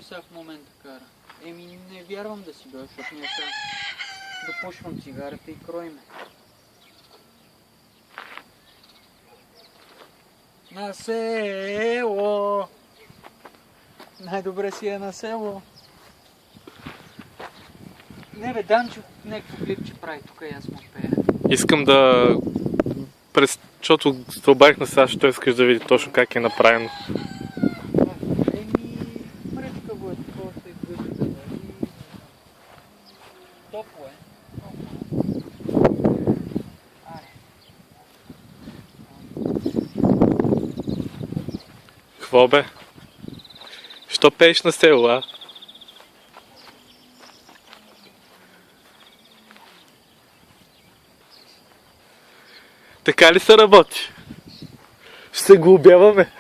сега в момента кара? Еми, не вярвам да си бе, защото ние сега допушвам цигарата и кроиме. На село! Най-добре си е на село. Не бе, Данчо, някакво клипче прави тук и аз му пея. Искам да... Защото се обадих на Саша, той искаш да види точно как е направено. Еми, мръчкаво е такова, се гъбите, да. Топло е. Аре. Какво бе? Що пееш на село, а? Така ли се работи? Ще се глобяваме.